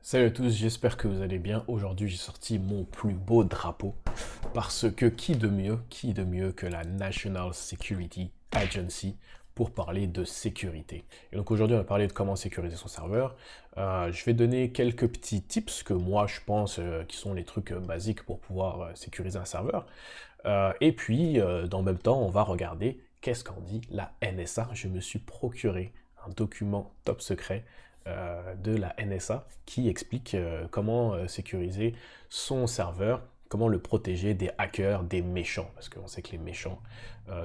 Salut à tous, j'espère que vous allez bien. Aujourd'hui, j'ai sorti mon plus beau drapeau parce que qui de mieux que la National Security Agency pour parler de sécurité. Et donc aujourd'hui, on va parler de comment sécuriser son serveur. Je vais donner quelques petits tips que moi, je pense qui sont les trucs basiques pour pouvoir sécuriser un serveur. Et puis, dans le même temps, on va regarder qu'est-ce qu'en dit la NSA. Je me suis procuré un document top secret de la NSA qui explique comment sécuriser son serveur, comment le protéger des hackers, des méchants, parce qu'on sait que les méchants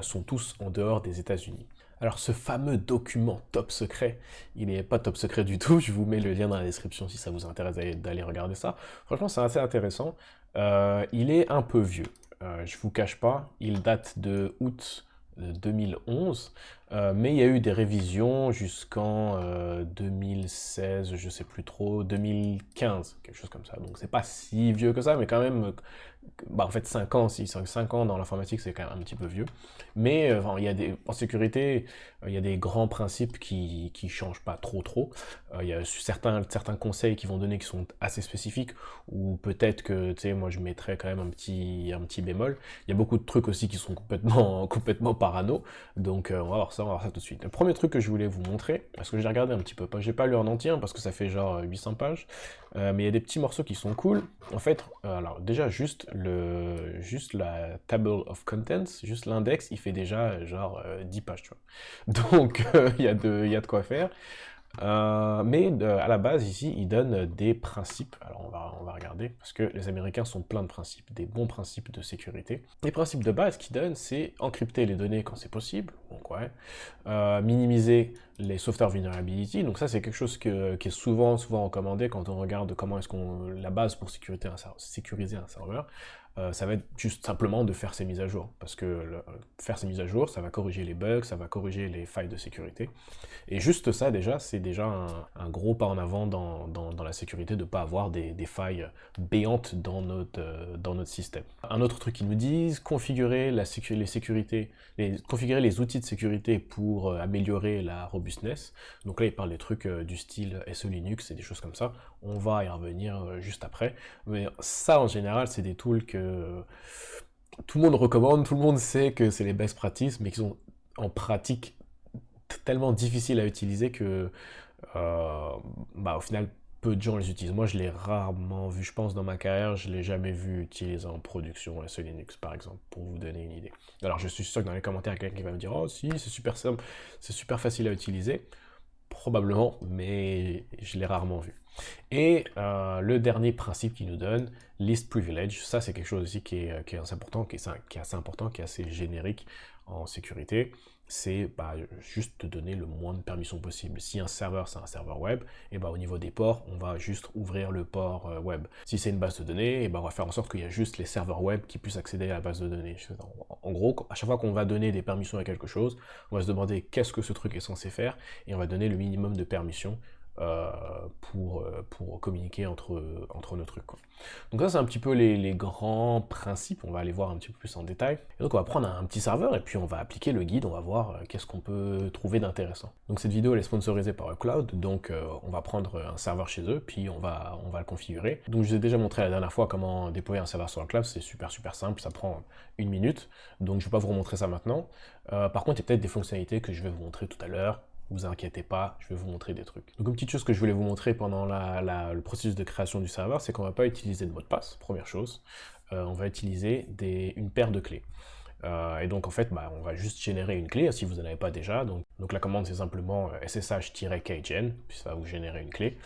sont tous en dehors des États-Unis. Alors ce fameux document top secret, il n'est pas top secret du tout, je vous mets le lien dans la description si ça vous intéresse d'aller regarder ça. Franchement c'est assez intéressant, il est un peu vieux, je vous cache pas, il date de août 2011, mais il y a eu des révisions jusqu'en 2016, je sais plus trop, 2015, quelque chose comme ça. Donc c'est pas si vieux que ça, mais quand même, bah en fait 5 ans, si 5 ans dans l'informatique c'est quand même un petit peu vieux. Mais enfin, il y a en sécurité, il y a des grands principes qui changent pas trop. Il y a certains conseils qui vont donner qui sont assez spécifiques, ou peut-être que, tu sais, moi je mettrais quand même un petit bémol. Il y a beaucoup de trucs aussi qui sont complètement parano, donc on va voir ça tout de suite. Le premier truc que je voulais vous montrer, parce que j'ai regardé un petit peu, j'ai pas lu en entier, hein, parce que ça fait genre 800 pages, mais il y a des petits morceaux qui sont cool. En fait, alors déjà juste la table of contents, juste l'index, il fait déjà genre 10 pages, tu vois. Donc il y a de quoi faire. Mais à la base, ici, ils donnent des principes. Alors, on va regarder, parce que les Américains sont pleins de principes, des bons principes de sécurité. Les principes de base qu'ils donnent, c'est encrypter les données quand c'est possible, donc ouais. Minimiser les software vulnerability, donc ça, c'est quelque chose qui est souvent recommandé quand on regarde comment est-ce qu'on... la base pour sécuriser un serveur. Ça va être juste simplement de faire ses mises à jour, parce que faire ces mises à jour, ça va corriger les bugs, ça va corriger les failles de sécurité. Et juste ça, déjà, c'est déjà un gros pas en avant dans la sécurité de ne pas avoir des failles béantes dans notre système. Un autre truc qu'ils nous disent, configurer configurer les outils de sécurité pour améliorer la robustness. Donc là, ils parlent des trucs du style SE Linux et des choses comme ça. On va y revenir juste après. Mais ça, en général, c'est des tools que tout le monde recommande, tout le monde sait que c'est les best practices, mais qui sont en pratique tellement difficiles à utiliser que, bah, au final, peu de gens les utilisent. Moi, je l'ai rarement vu, je pense, dans ma carrière, je l'ai jamais vu utilisé en production, SE Linux, par exemple, pour vous donner une idée. Alors, je suis sûr que dans les commentaires, il y a quelqu'un qui va me dire, oh si, c'est super simple, c'est super facile à utiliser. Probablement, mais je l'ai rarement vu. Et le dernier principe qu'il nous donne, list privilege, ça c'est quelque chose aussi qui est assez important, qui est assez important, qui est assez générique en sécurité, c'est bah, juste donner le moins de permissions possible. Si un serveur c'est un serveur web, et bah, au niveau des ports, on va juste ouvrir le port web. Si c'est une base de données, et bah, on va faire en sorte qu'il y a juste les serveurs web qui puissent accéder à la base de données. En gros, à chaque fois qu'on va donner des permissions à quelque chose, on va se demander qu'est-ce que ce truc est censé faire, et on va donner le minimum de permissions pour communiquer entre nos trucs, quoi. Donc ça c'est un petit peu les grands principes, on va aller voir un petit peu plus en détail. Et donc on va prendre un petit serveur et puis on va appliquer le guide, on va voir qu'est-ce qu'on peut trouver d'intéressant. Donc cette vidéo elle est sponsorisée par Cloud, donc on va prendre un serveur chez eux, puis on va le configurer. Donc je vous ai déjà montré la dernière fois comment déployer un serveur sur le cloud, c'est super simple, ça prend 1 minute, donc je ne vais pas vous remontrer ça maintenant. Par contre il y a peut-être des fonctionnalités que je vais vous montrer tout à l'heure. Vous inquiétez pas, je vais vous montrer des trucs. Donc une petite chose que je voulais vous montrer pendant le processus de création du serveur, c'est qu'on va pas utiliser de mot de passe, première chose. On va utiliser une paire de clés. Et donc en fait, bah, on va juste générer une clé si vous n'en avez pas déjà. Donc la commande c'est simplement ssh-kgen, puis ça va vous générer une clé.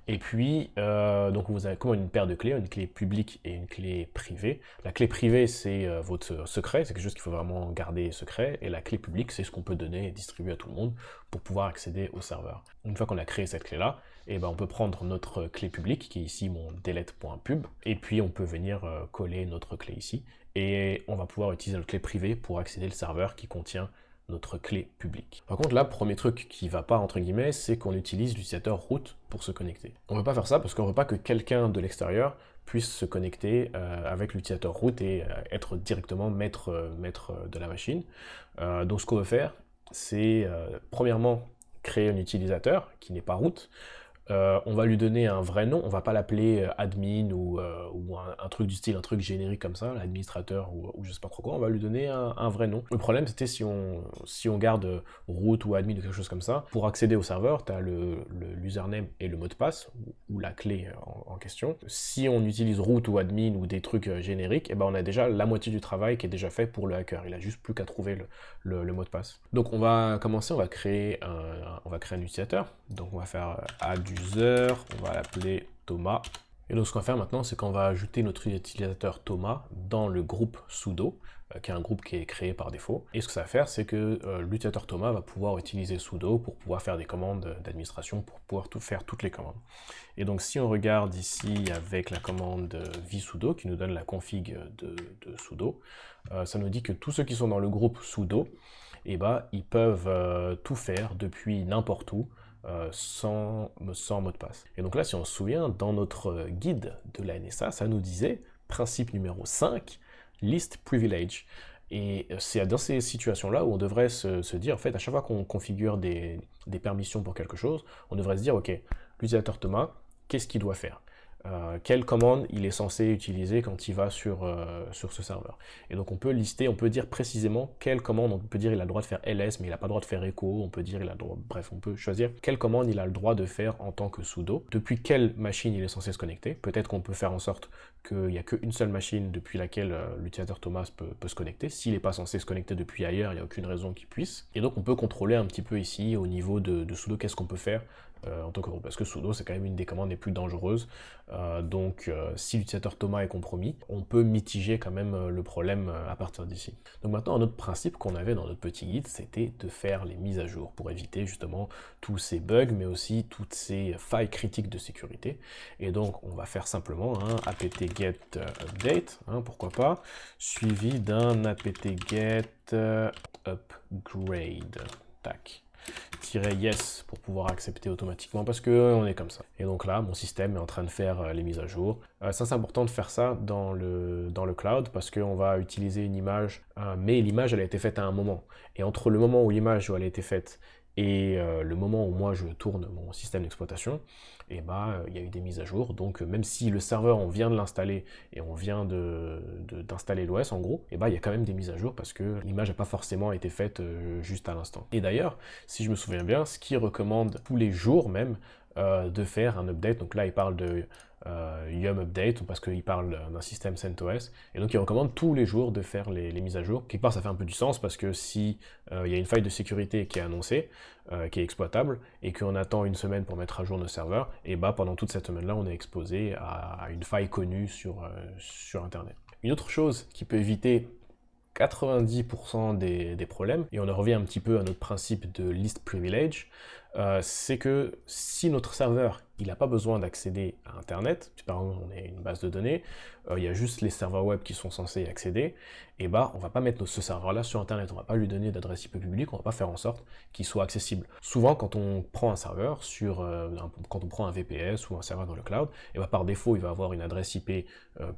Et puis, donc vous avez comme une paire de clés, une clé publique et une clé privée. La clé privée, c'est votre secret, c'est quelque chose qu'il faut vraiment garder secret. Et la clé publique, c'est ce qu'on peut donner et distribuer à tout le monde pour pouvoir accéder au serveur. Une fois qu'on a créé cette clé-là, et ben on peut prendre notre clé publique, qui est ici mon delete.pub, et puis on peut venir coller notre clé ici. Et on va pouvoir utiliser notre clé privée pour accéder au serveur qui contient notre clé publique. Par contre là, premier truc qui va pas entre guillemets, c'est qu'on utilise l'utilisateur root pour se connecter. On veut pas faire ça parce qu'on veut pas que quelqu'un de l'extérieur puisse se connecter avec l'utilisateur root et être directement maître de la machine. Donc ce qu'on veut faire, c'est premièrement créer un utilisateur qui n'est pas root, On va lui donner un vrai nom, on va pas l'appeler admin ou un truc du style, un truc générique comme ça, l'administrateur ou je sais pas trop quoi, on va lui donner un vrai nom. Le problème c'était si on garde root ou admin ou quelque chose comme ça, pour accéder au serveur, tu as l'username et le mot de passe, ou la clé en question. Si on utilise root ou admin ou des trucs génériques, et ben on a déjà la moitié du travail qui est déjà fait pour le hacker, il a juste plus qu'à trouver le mot de passe. Donc on va commencer, on va créer un utilisateur, donc on va faire add user, on va l'appeler Thomas. Et donc ce qu'on va faire maintenant, c'est qu'on va ajouter notre utilisateur Thomas dans le groupe sudo, qui est un groupe qui est créé par défaut. Et ce que ça va faire, c'est que l'utilisateur Thomas va pouvoir utiliser sudo pour pouvoir faire des commandes d'administration, pour pouvoir faire toutes les commandes. Et donc si on regarde ici avec la commande vsudo, qui nous donne la config de sudo, ça nous dit que tous ceux qui sont dans le groupe sudo, eh ben, ils peuvent tout faire depuis n'importe où, sans mot de passe. Et donc là, si on se souvient, dans notre guide de la NSA, ça nous disait, principe numéro 5, list privilege. Et c'est dans ces situations-là où on devrait se dire, en fait, à chaque fois qu'on configure des permissions pour quelque chose, on devrait se dire, ok, l'utilisateur Thomas, qu'est-ce qu'il doit faire ? Quelle commande il est censé utiliser quand il va sur ce serveur. Et donc on peut lister, on peut dire précisément quelle commande, on peut dire il a le droit de faire ls, mais il n'a pas le droit de faire echo, on peut dire il a le droit, bref, on peut choisir quelle commande il a le droit de faire en tant que sudo, depuis quelle machine il est censé se connecter. Peut-être qu'on peut faire en sorte qu'il n'y a qu'une seule machine depuis laquelle l'utilisateur Thomas peut se connecter. S'il n'est pas censé se connecter depuis ailleurs, il n'y a aucune raison qu'il puisse. Et donc on peut contrôler un petit peu ici au niveau de sudo qu'est-ce qu'on peut faire en tant que groupe, parce que sudo c'est quand même une des commandes les plus dangereuses, donc si l'utilisateur Thomas est compromis, on peut mitiger quand même le problème à partir d'ici. Donc maintenant un autre principe qu'on avait dans notre petit guide, c'était de faire les mises à jour pour éviter justement tous ces bugs, mais aussi toutes ces failles critiques de sécurité. Et donc on va faire simplement un apt-get update, pourquoi pas, suivi d'un apt-get upgrade, tac. -yes pour pouvoir accepter automatiquement parce que on est comme ça. Et donc là, mon système est en train de faire les mises à jour. Ça, c'est important de faire ça dans le cloud parce qu'on va utiliser une image, mais l'image, elle a été faite à un moment. Et entre le moment où l'image elle a été faite et le moment où moi je tourne mon système d'exploitation, et bah il y a eu des mises à jour. Donc même si le serveur on vient de l'installer et on vient d'installer l'OS en gros, et bah il y a quand même des mises à jour parce que l'image n'a pas forcément été faite juste à l'instant. Et d'ailleurs, si je me souviens bien, ce qui recommande tous les jours même de faire un update, donc là il parle de Yum Update, parce qu'il parle d'un système CentOS, et donc il recommande tous les jours de faire les mises à jour. Quelque part ça fait un peu du sens, parce que si il y a une faille de sécurité qui est annoncée, qui est exploitable, et qu'on attend une semaine pour mettre à jour nos serveurs, et bah pendant toute cette semaine-là, on est exposé à une faille connue sur Internet. Une autre chose qui peut éviter 90% des problèmes, et on en revient un petit peu à notre principe de list privilege, c'est que si notre serveur il n'a pas besoin d'accéder à Internet, si par exemple on est une base de données, il y a juste les serveurs web qui sont censés y accéder, et bah on va pas mettre ce serveur-là sur Internet, on va pas lui donner d'adresse IP publique, on va pas faire en sorte qu'il soit accessible. Souvent quand on prend un serveur quand on prend un VPS ou un serveur dans le cloud, et bah par défaut il va avoir une adresse IP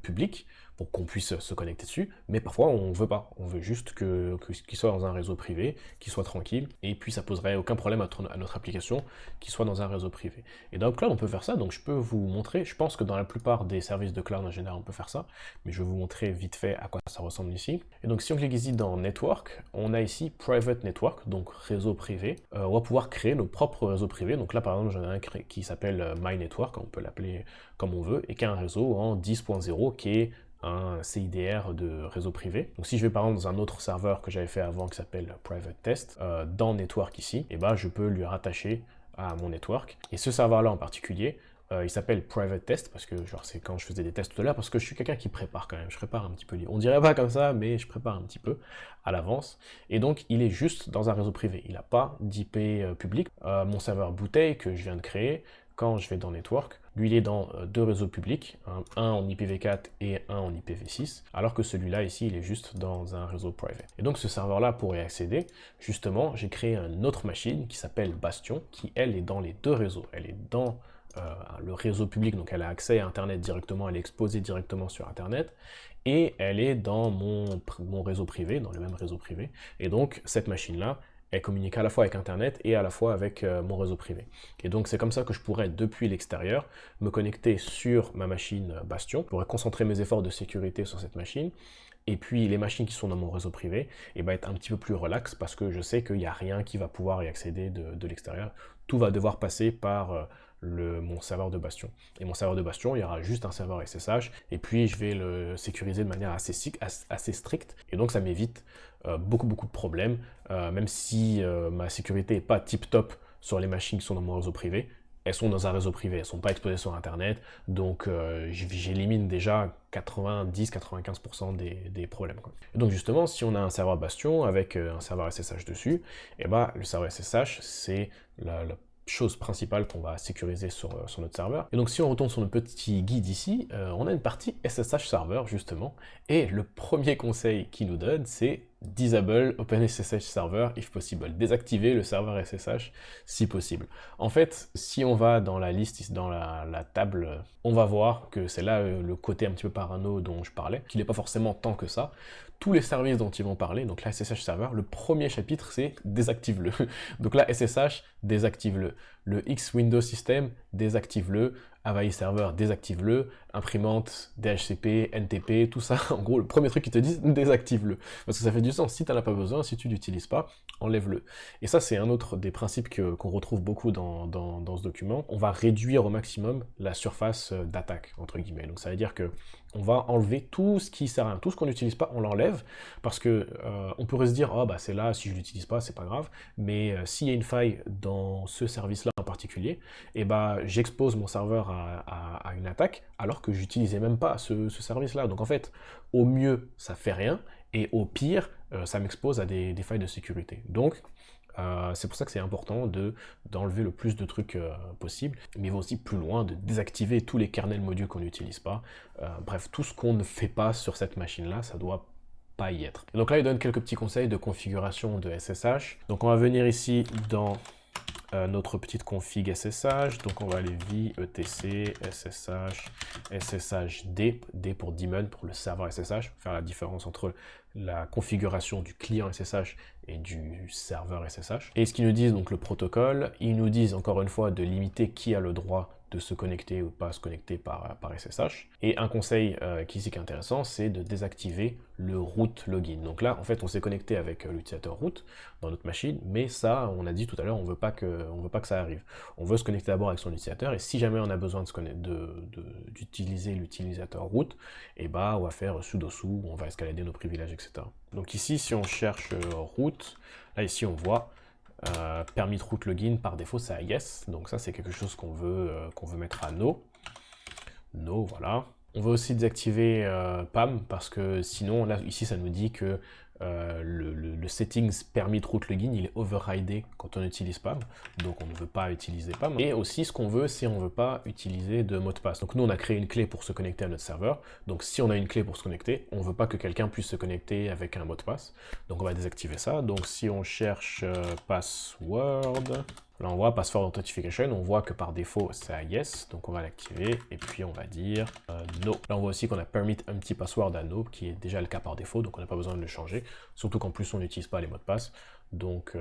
publique pour qu'on puisse se connecter dessus, mais parfois on veut pas, on veut juste qu'il soit dans un réseau privé, qu'il soit tranquille, et puis ça poserait aucun problème à notre application qu'il soit dans un réseau privé. Et dans le cloud on peut faire ça, donc je peux vous montrer, je pense que dans la plupart des services de cloud en général on peut faire ça, mais je vais vous montrer vite fait à quoi ça ressemble ici. Et donc si on clique ici dans Network, on a ici Private Network, donc réseau privé. On va pouvoir créer nos propres réseaux privés, donc là par exemple j'en ai un qui s'appelle My Network, on peut l'appeler comme on veut, et qui a un réseau en 10.0 qui est un CIDR de réseau privé. Donc si je vais par exemple dans un autre serveur que j'avais fait avant qui s'appelle Private Test, dans Network ici, et ben je peux lui rattacher à mon network. Et ce serveur-là en particulier, il s'appelle Private Test, parce que genre c'est quand je faisais des tests tout à l'heure, parce que je suis quelqu'un qui prépare quand même, je prépare un petit peu. On dirait pas comme ça, mais je prépare un petit peu à l'avance. Et donc il est juste dans un réseau privé, il n'a pas d'IP public. Mon serveur bouteille que je viens de créer, quand je vais dans Network, lui il est dans deux réseaux publics, un en IPv4 et un en IPv6, alors que celui-là ici il est juste dans un réseau privé. Et donc ce serveur-là, pour y accéder, justement j'ai créé une autre machine qui s'appelle Bastion, qui elle est dans les deux réseaux. Elle est dans le réseau public, donc elle a accès à Internet directement, elle est exposée directement sur Internet, et elle est dans mon réseau privé, dans le même réseau privé, et donc cette machine-là, elle communique à la fois avec Internet et à la fois avec mon réseau privé. Et donc c'est comme ça que je pourrais, depuis l'extérieur, me connecter sur ma machine Bastion, je pourrais concentrer mes efforts de sécurité sur cette machine, et puis les machines qui sont dans mon réseau privé, et être un petit peu plus relax parce que je sais qu'il n'y a rien qui va pouvoir y accéder de l'extérieur. Tout va devoir passer par mon serveur de Bastion. Et mon serveur de Bastion, il y aura juste un serveur SSH, et puis je vais le sécuriser de manière assez stricte, et donc ça m'évite beaucoup de problèmes, même si ma sécurité n'est pas tip-top sur les machines qui sont dans mon réseau privé. Elles sont dans un réseau privé, elles ne sont pas exposées sur Internet, donc j'élimine déjà 90-95% des problèmes, quoi. Et donc justement, si on a un serveur Bastion avec un serveur SSH dessus, et le serveur SSH, c'est la chose principale qu'on va sécuriser sur notre serveur. Et donc si on retourne sur notre petit guide ici, on a une partie SSH Server justement, et le premier conseil qu'il nous donne, c'est Disable OpenSSH Server if possible, désactiver le serveur SSH si possible. En fait, si on va dans la liste, dans la table, on va voir que c'est là le côté un petit peu parano dont je parlais, qu'il n'est pas forcément tant que ça. Tous les services dont ils vont parler, donc la SSH Server, le premier chapitre c'est désactive-le. Donc là, SSH, désactive-le. Le X Windows System, désactive-le. Avail Server, désactive-le. Imprimante, DHCP, NTP, tout ça. En gros, le premier truc qu'ils te disent, désactive-le. Parce que ça fait du sens. Si tu n'en as pas besoin, si tu l'utilises pas, enlève-le. Et ça, c'est un autre des principes qu'on retrouve beaucoup dans ce document. On va réduire au maximum la surface d'attaque, entre guillemets. Donc ça veut dire que on va enlever tout ce qui sert à rien, tout ce qu'on n'utilise pas, on l'enlève, parce que on pourrait se dire, oh bah c'est là, si je l'utilise pas, c'est pas grave, mais s'il y a une faille dans ce service-là en particulier, et j'expose mon serveur à une attaque, alors que j'utilisais même pas ce service-là. Donc en fait, au mieux, ça fait rien, et au pire, ça m'expose à des failles de sécurité. Donc, c'est pour ça que c'est important d'enlever le plus de trucs possible, mais il va aussi plus loin, de désactiver tous les kernels modules qu'on n'utilise pas. Bref, tout ce qu'on ne fait pas sur cette machine-là, ça doit pas y être. Et donc là, il donne quelques petits conseils de configuration de SSH. Donc on va venir ici dans notre petite config SSH, donc on va aller etc SSH, SSHD, D pour daemon, pour le serveur SSH, faire la différence entre la configuration du client SSH et du serveur SSH. Et ce qu'ils nous disent, donc le protocole, ils nous disent encore une fois de limiter qui a le droit de se connecter ou pas se connecter par SSH. Et un conseil qui ici qui est intéressant, c'est de désactiver le root login. Donc là, en fait, on s'est connecté avec l'utilisateur root dans notre machine, mais ça, on a dit tout à l'heure, on veut pas que ça arrive. On veut se connecter d'abord avec son utilisateur, et si jamais on a besoin d'utiliser l'utilisateur root, et on va faire sudo su, on va escalader nos privilèges, etc. Donc ici, si on cherche root, là ici on voit permis de root login, par défaut c'est à yes, donc ça c'est quelque chose qu'on veut mettre à no. No, voilà. On veut aussi désactiver PAM, parce que sinon, là ici ça nous dit que le settings permis de root login, il est overridé quand on utilise PAM, donc on ne veut pas utiliser PAM. Et aussi ce qu'on veut, c'est on ne veut pas utiliser de mot de passe. Donc nous on a créé une clé pour se connecter à notre serveur, donc si on a une clé pour se connecter, on ne veut pas que quelqu'un puisse se connecter avec un mot de passe, donc on va désactiver ça. Donc si on cherche password, là on voit password authentication, on voit que par défaut c'est à yes, donc on va l'activer, et puis on va dire no. Là on voit aussi qu'on a permit un petit password à no, qui est déjà le cas par défaut, donc on n'a pas besoin de le changer, surtout qu'en plus on n'utilise pas les mots de passe, donc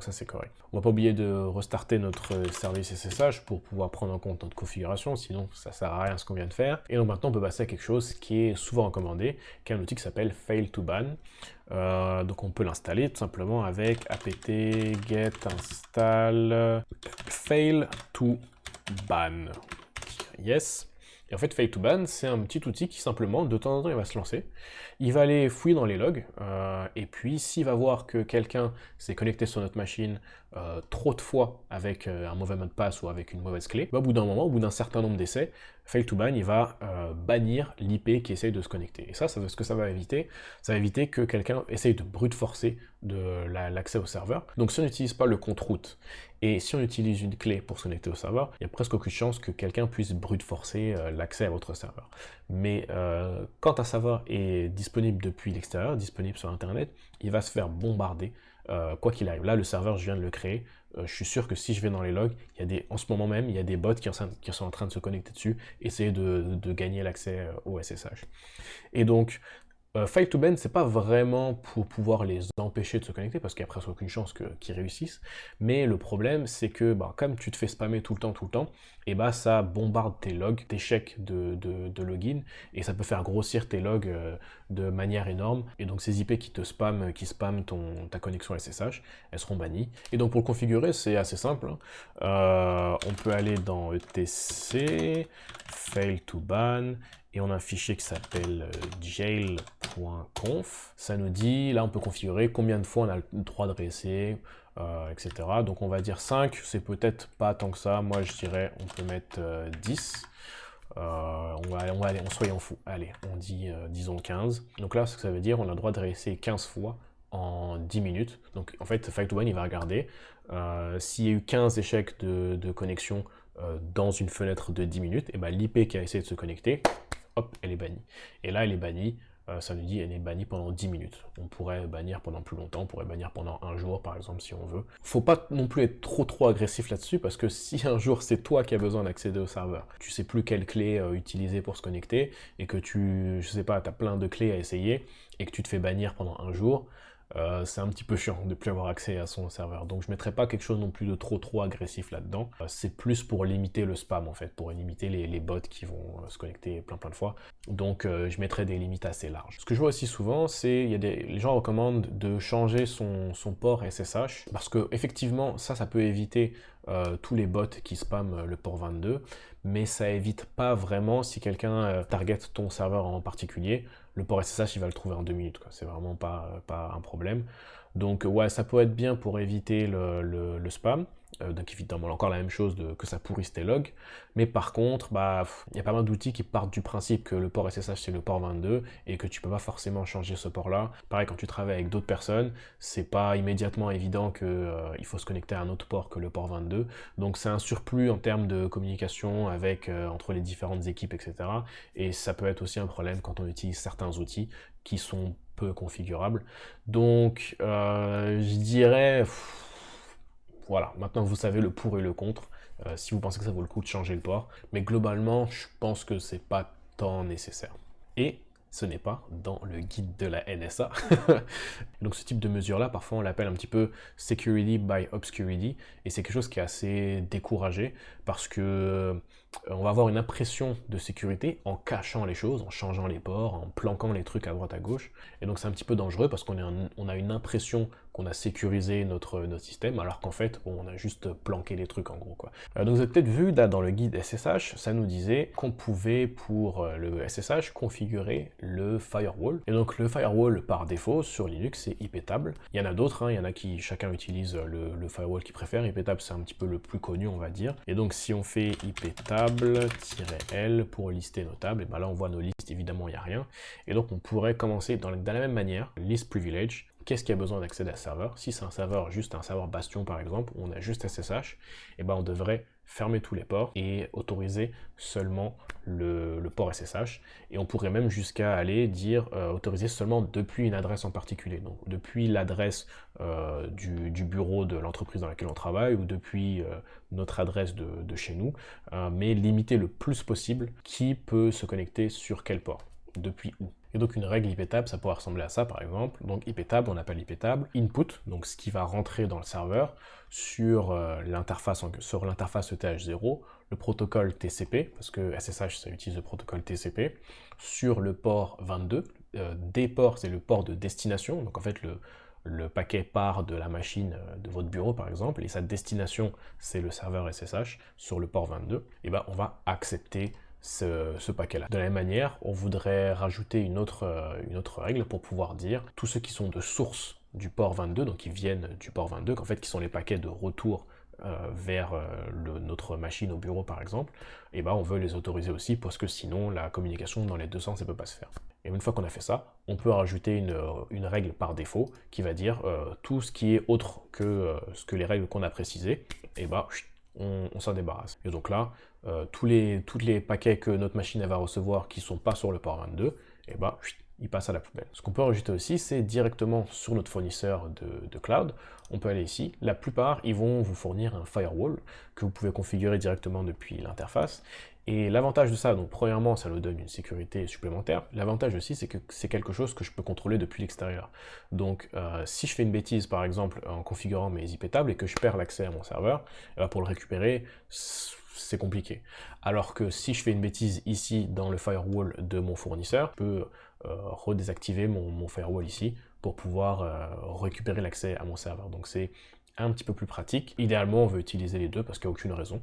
ça c'est correct. On ne va pas oublier de restarter notre service SSH pour pouvoir prendre en compte notre configuration, sinon ça sert à rien ce qu'on vient de faire. Et donc maintenant on peut passer à quelque chose qui est souvent recommandé, qui est un outil qui s'appelle fail to ban. Donc on peut l'installer tout simplement avec apt get install fail to ban. Yes. Et en fait, fail to ban, c'est un petit outil qui simplement, de temps en temps, il va se lancer. Il va aller fouiller dans les logs, et puis s'il va voir que quelqu'un s'est connecté sur notre machine trop de fois avec un mauvais mot de passe ou avec une mauvaise clé, au bout d'un moment, au bout d'un certain nombre d'essais, fail to ban, il va bannir l'IP qui essaye de se connecter. Et ça, ce que ça va éviter que quelqu'un essaye de brute forcer l'accès au serveur. Donc si on n'utilise pas le compte route, et si on utilise une clé pour se connecter au serveur, il y a presque aucune chance que quelqu'un puisse brute forcer l'accès à votre serveur. Mais quand un serveur est disponible depuis l'extérieur, disponible sur Internet, il va se faire bombarder quoi qu'il arrive. Là, le serveur, je viens de le créer. Je suis sûr que si je vais dans les logs, en ce moment même, il y a des bots qui sont en train de se connecter dessus, essayer de gagner l'accès au SSH. Et donc, Fail to ban, c'est pas vraiment pour pouvoir les empêcher de se connecter, parce qu'il n'y a presque aucune chance qu'ils réussissent, mais le problème, c'est que bah, comme tu te fais spammer tout le temps, et bah ça bombarde tes logs d'échecs de login, et ça peut faire grossir tes logs de manière énorme, et donc ces IP qui spamment ta connexion SSH, elles seront bannies. Et donc pour le configurer, c'est assez simple, hein. On peut aller dans etc, fail to ban, et on a un fichier qui s'appelle jail.conf. Ça nous dit, là on peut configurer combien de fois on a le droit de réessayer, etc. Donc on va dire 5, c'est peut-être pas tant que ça. Moi je dirais on peut mettre 10. On va aller, soyons fous. Allez, on dit, disons 15. Donc là, ce que ça veut dire, on a le droit de réessayer 15 fois en 10 minutes. Donc en fait, Fail to Ban, il va regarder s'il y a eu 15 échecs de connexion dans une fenêtre de 10 minutes, et ben l'IP qui a essayé de se connecter, hop, elle est bannie. Et là, elle est bannie, ça nous dit elle est bannie pendant 10 minutes. On pourrait bannir pendant plus longtemps, on pourrait bannir pendant un jour, par exemple, si on veut. Faut pas non plus être trop agressif là-dessus, parce que si un jour c'est toi qui as besoin d'accéder au serveur, tu sais plus quelle clé utiliser pour se connecter, et que je sais pas, t'as plein de clés à essayer, et que tu te fais bannir pendant un jour, c'est un petit peu chiant de plus avoir accès à son serveur. Donc je mettrai pas quelque chose non plus de trop agressif là-dedans. C'est plus pour limiter le spam en fait, pour limiter les bots qui vont se connecter plein de fois. Donc je mettrai des limites assez larges. Ce que je vois aussi souvent, c'est les gens recommandent de changer son port SSH, parce que effectivement ça peut éviter tous les bots qui spamment le port 22, mais ça évite pas vraiment si quelqu'un target ton serveur en particulier. Le port SSH, il va le trouver en 2 minutes, quoi. C'est vraiment pas un problème. Donc ouais, ça peut être bien pour éviter le spam. Donc évidemment, encore la même chose que ça pourrisse tes logs. Mais par contre, bah, il y a pas mal d'outils qui partent du principe que le port SSH c'est le port 22 et que tu peux pas forcément changer ce port-là. Pareil, quand tu travailles avec d'autres personnes, c'est pas immédiatement évident que il faut se connecter à un autre port que le port 22. Donc c'est un surplus en termes de communication avec entre les différentes équipes, etc. Et ça peut être aussi un problème quand on utilise certains outils qui sont peu configurables. Donc je dirais, voilà, maintenant vous savez le pour et le contre, si vous pensez que ça vaut le coup de changer le port, mais globalement je pense que c'est pas tant nécessaire. Et ce n'est pas dans le guide de la NSA. Donc ce type de mesure-là, parfois on l'appelle un petit peu security by obscurity, et c'est quelque chose qui est assez découragé, parce que on va avoir une impression de sécurité en cachant les choses, en changeant les ports, en planquant les trucs à droite à gauche, et donc c'est un petit peu dangereux, parce qu'on a une impression qu'on a sécurisé notre système, alors qu'en fait, bon, on a juste planqué les trucs en gros, quoi. Donc vous avez peut-être vu, là, dans le guide SSH, ça nous disait qu'on pouvait, pour le SSH, configurer le firewall. Et donc le firewall, par défaut, sur Linux, c'est iptable. Il y en a d'autres, hein, il y en a qui, chacun utilise le firewall qu'il préfère. Iptable, c'est un petit peu le plus connu, on va dire. Et donc si on fait iptable-l pour lister nos tables, et ben là on voit nos listes, évidemment il n'y a rien. Et donc on pourrait commencer de la même manière, list privilege. Qu'est-ce qui a besoin d'accéder à ce serveur? Si c'est un serveur, juste un serveur Bastion par exemple, où on a juste SSH, et ben on devrait fermer tous les ports et autoriser seulement le port SSH. Et on pourrait même jusqu'à aller dire autoriser seulement depuis une adresse en particulier. Donc depuis l'adresse du bureau de l'entreprise dans laquelle on travaille, ou depuis notre adresse de chez nous, mais limiter le plus possible qui peut se connecter sur quel port, depuis où. Et donc une règle iptable, ça pourrait ressembler à ça par exemple. Donc iptable, on appelle iptable input, donc ce qui va rentrer dans le serveur sur l'interface ETH0, le protocole TCP, parce que SSH ça utilise le protocole TCP, sur le port 22. Des ports, c'est le port de destination, donc en fait le paquet part de la machine de votre bureau par exemple, et sa destination c'est le serveur SSH sur le port 22, et ben on va accepter ce paquet-là. De la même manière, on voudrait rajouter une autre règle pour pouvoir dire tous ceux qui sont de source du port 22, donc qui viennent du port 22, qu'en fait qui sont les paquets de retour vers notre machine au bureau par exemple, et ben on veut les autoriser aussi, parce que sinon la communication dans les deux sens ne peut pas se faire. Et une fois qu'on a fait ça, on peut rajouter une règle par défaut qui va dire tout ce qui est autre que les règles qu'on a précisées, et ben on s'en débarrasse. Et donc là, tous les paquets que notre machine va recevoir qui ne sont pas sur le port 22, et ben, ils passent à la poubelle. Ce qu'on peut rajouter aussi, c'est directement sur notre fournisseur de cloud, on peut aller ici. La plupart, ils vont vous fournir un firewall que vous pouvez configurer directement depuis l'interface. Et l'avantage de ça, donc premièrement, ça nous donne une sécurité supplémentaire. L'avantage aussi, c'est que c'est quelque chose que je peux contrôler depuis l'extérieur. Donc, si je fais une bêtise, par exemple, en configurant mes IP tables et que je perds l'accès à mon serveur, pour le récupérer, c'est compliqué. Alors que si je fais une bêtise ici dans le firewall de mon fournisseur, je peux redésactiver mon firewall ici pour pouvoir récupérer l'accès à mon serveur. Donc c'est un petit peu plus pratique. Idéalement, on veut utiliser les deux parce qu'il n'y a aucune raison.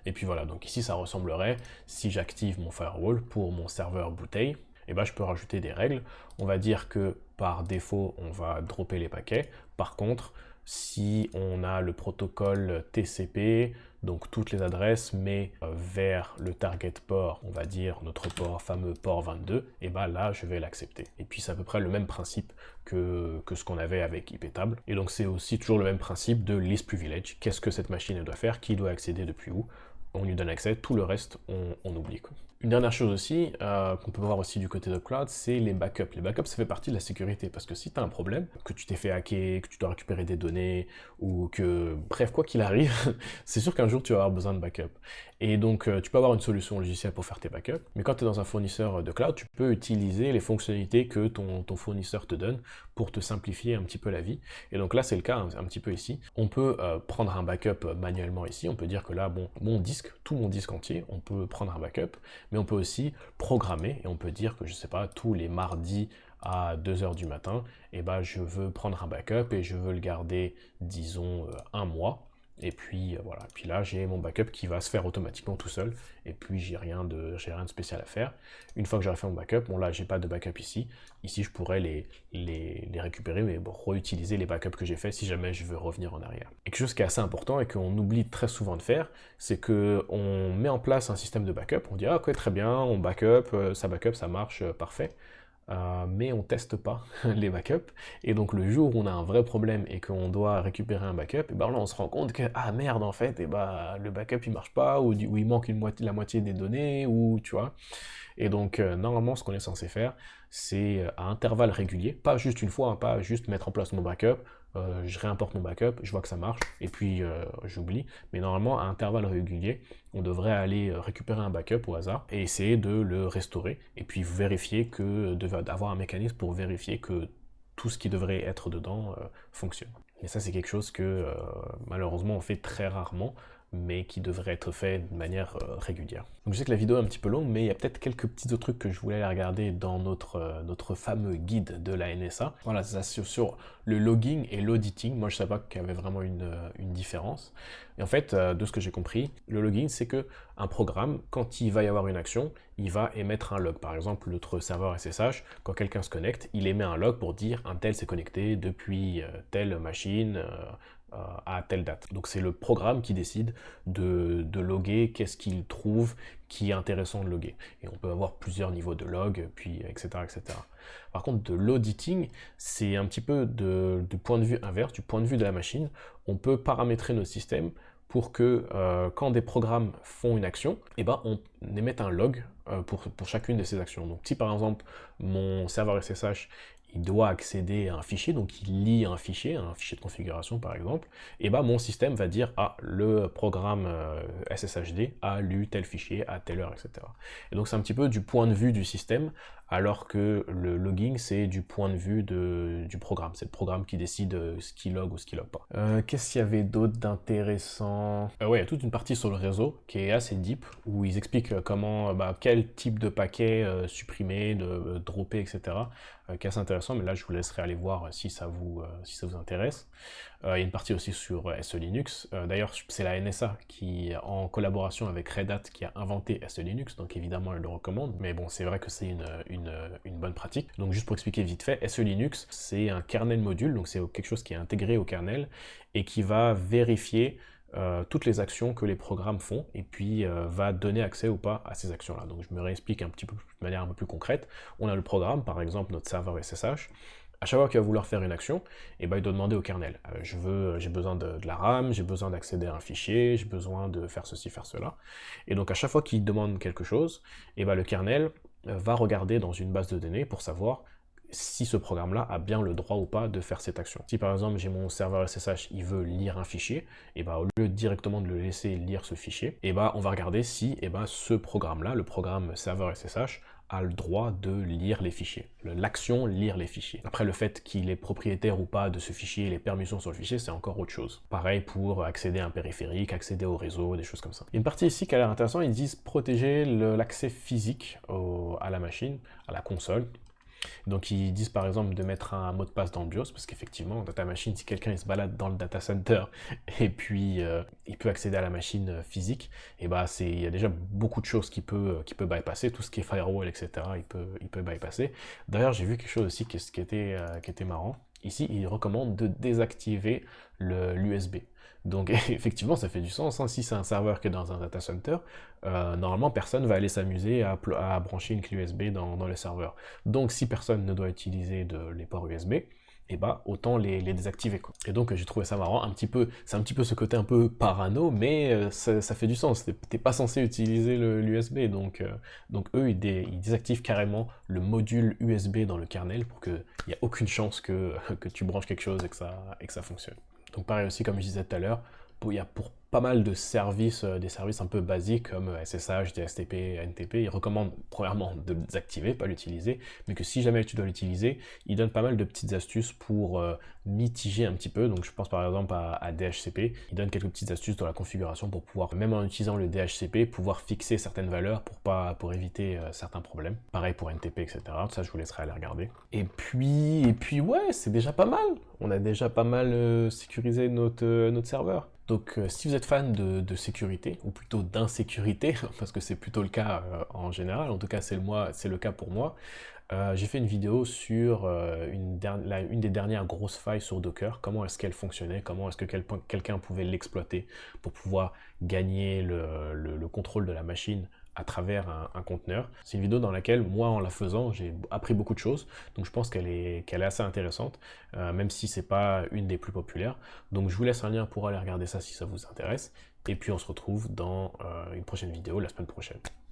Et puis voilà, donc ici ça ressemblerait, si j'active mon firewall pour mon serveur bouteille, et ben je peux rajouter des règles. On va dire que par défaut, on va dropper les paquets. Par contre, si on a le protocole TCP, donc toutes les adresses, mais vers le target port, on va dire notre port, fameux port 22, et ben là je vais l'accepter. Et puis c'est à peu près le même principe que ce qu'on avait avec IPtable. Et donc c'est aussi toujours le même principe de least privilege. Qu'est-ce que cette machine doit faire? Qui doit accéder depuis où? On lui donne accès, tout le reste on oublie, quoi. Une dernière chose aussi, qu'on peut voir aussi du côté de cloud, c'est les backups. Les backups, ça fait partie de la sécurité, parce que si tu as un problème, que tu t'es fait hacker, que tu dois récupérer des données, ou que, bref, quoi qu'il arrive, c'est sûr qu'un jour tu vas avoir besoin de backup. Et donc, tu peux avoir une solution logicielle pour faire tes backups, mais quand tu es dans un fournisseur de cloud, tu peux utiliser les fonctionnalités que ton fournisseur te donne pour te simplifier un petit peu la vie. Et donc là, c'est le cas un petit peu ici. On peut prendre un backup manuellement ici, on peut dire que là, bon, tout mon disque entier, on peut prendre un backup, mais on peut aussi programmer, et on peut dire que, je sais pas, tous les mardis à 2h du matin, et ben, je veux prendre un backup et je veux le garder, disons, un mois. Et puis voilà, et puis là j'ai mon backup qui va se faire automatiquement tout seul, et puis j'ai rien de spécial à faire. Une fois que j'aurai fait mon backup, bon là j'ai pas de backup ici je pourrais les récupérer, mais bon, réutiliser les backups que j'ai fait si jamais je veux revenir en arrière. Et quelque chose qui est assez important et qu'on oublie très souvent de faire, c'est que on met en place un système de backup, on dit ah ok très bien, on backup, ça marche, parfait. Mais on teste pas les backups, et donc le jour où on a un vrai problème et qu'on doit récupérer un backup, et ben là on se rend compte que ah merde en fait, et ben le backup il marche pas, ou il manque la moitié des données, ou tu vois. Et donc normalement ce qu'on est censé faire, c'est à intervalles réguliers, pas juste une fois, hein, pas juste mettre en place mon backup, je réimporte mon backup, je vois que ça marche, et puis j'oublie, mais normalement à intervalles réguliers, on devrait aller récupérer un backup au hasard et essayer de le restaurer, et puis vérifier d'avoir un mécanisme pour vérifier que tout ce qui devrait être dedans fonctionne. Et ça c'est quelque chose que malheureusement on fait très rarement, mais qui devrait être fait de manière régulière. Donc je sais que la vidéo est un petit peu longue, mais il y a peut-être quelques petits autres trucs que je voulais aller regarder dans notre fameux guide de la NSA. Voilà, c'est ça sur le logging et l'auditing. Moi je ne savais pas qu'il y avait vraiment une différence. Et en fait, de ce que j'ai compris, le logging c'est que un programme, quand il va y avoir une action, il va émettre un log. Par exemple, notre serveur SSH, quand quelqu'un se connecte, il émet un log pour dire un tel s'est connecté depuis telle machine, à telle date. Donc c'est le programme qui décide de loguer qu'est-ce qu'il trouve qui est intéressant de loguer. Et on peut avoir plusieurs niveaux de log, puis etc. etc. Par contre, de l'auditing, c'est un petit peu du point de vue inverse, du point de vue de la machine. On peut paramétrer nos systèmes pour que quand des programmes font une action, eh ben, on émette un log pour chacune de ces actions. Donc si par exemple mon serveur SSH il doit accéder à un fichier, donc il lit un fichier de configuration par exemple, et bah mon système va dire ah le programme SSHD a lu tel fichier à telle heure, etc. Et donc c'est un petit peu du point de vue du système, alors que le logging c'est du point de vue du programme. C'est le programme qui décide ce qui log ou ce qui log pas. Qu'est-ce qu'il y avait d'autre d'intéressant? Ouais, il y a toute une partie sur le réseau qui est assez deep, où ils expliquent comment, quel type de paquet supprimer, de dropper, etc. Qui est assez intéressant, mais là je vous laisserai aller voir si ça vous intéresse. Il y a une partie aussi sur SE Linux. D'ailleurs, c'est la NSA qui, en collaboration avec Red Hat, qui a inventé SE Linux, donc évidemment elle le recommande, mais bon, c'est vrai que c'est une bonne pratique. Donc juste pour expliquer vite fait, SE Linux, c'est un kernel module, donc c'est quelque chose qui est intégré au kernel, et qui va vérifier toutes les actions que les programmes font, et puis va donner accès ou pas à ces actions-là. Donc je me réexplique un petit peu de manière un peu plus concrète. On a le programme, par exemple notre serveur SSH. À chaque fois qu'il va vouloir faire une action, et ben, il doit demander au kernel. J'ai besoin de la RAM, j'ai besoin d'accéder à un fichier, j'ai besoin de faire ceci, faire cela. Et donc à chaque fois qu'il demande quelque chose, et ben, le kernel va regarder dans une base de données pour savoir si ce programme-là a bien le droit ou pas de faire cette action. Si par exemple j'ai mon serveur SSH, il veut lire un fichier, et bah au lieu directement de le laisser lire ce fichier, et bah on va regarder si ce programme-là, le programme serveur SSH, a le droit de lire les fichiers. L'action lire les fichiers. Après, le fait qu'il est propriétaire ou pas de ce fichier, les permissions sur le fichier, c'est encore autre chose. Pareil pour accéder à un périphérique, accéder au réseau, des choses comme ça. Il y a une partie ici qui a l'air intéressante, ils disent protéger l'accès physique à la machine, à la console. Donc ils disent par exemple de mettre un mot de passe dans le BIOS, parce qu'effectivement, dans ta machine, si quelqu'un se balade dans le data center et puis il peut accéder à la machine physique, et bah il y a déjà beaucoup de choses qu'il peut bypasser, tout ce qui est firewall, etc. Il peut bypasser. D'ailleurs, j'ai vu quelque chose aussi qui était marrant. Ici, il recommande de désactiver l'USB. Donc effectivement, ça fait du sens, hein. Si c'est un serveur qui est dans un data center, normalement personne va aller s'amuser à brancher une clé USB dans le serveur. Donc si personne ne doit utiliser les ports USB, et bah autant les désactiver, quoi. Et donc j'ai trouvé ça marrant, c'est un petit peu ce côté un peu parano, mais ça fait du sens. T'es pas censé utiliser l'USB, donc eux ils désactivent carrément le module USB dans le kernel pour qu'il n'y ait aucune chance que tu branches quelque chose et que ça fonctionne. Donc pareil aussi, comme je disais tout à l'heure, il y a pour pas mal de services, des services un peu basiques comme SSH, DSTP, NTP, ils recommandent premièrement de le désactiver, pas l'utiliser, mais que si jamais tu dois l'utiliser, ils donnent pas mal de petites astuces pour mitiger un petit peu. Donc je pense par exemple à DHCP, ils donnent quelques petites astuces dans la configuration pour pouvoir, même en utilisant le DHCP, pouvoir fixer certaines valeurs pour éviter certains problèmes. Pareil pour NTP, etc. Ça, je vous laisserai aller regarder. Et puis ouais, c'est déjà pas mal. On a déjà pas mal sécurisé notre serveur. Donc si vous êtes fan de sécurité, ou plutôt d'insécurité, parce que c'est plutôt le cas en général, en tout cas c'est le cas pour moi, j'ai fait une vidéo sur une des dernières grosses failles sur Docker, comment est-ce qu'elle fonctionnait, comment est-ce que quelqu'un pouvait l'exploiter pour pouvoir gagner le contrôle de la machine à travers un conteneur. C'est une vidéo dans laquelle, moi, en la faisant, j'ai appris beaucoup de choses, donc je pense qu'elle est assez intéressante, même si c'est pas une des plus populaires. Donc je vous laisse un lien pour aller regarder ça si ça vous intéresse, et puis on se retrouve dans une prochaine vidéo la semaine prochaine.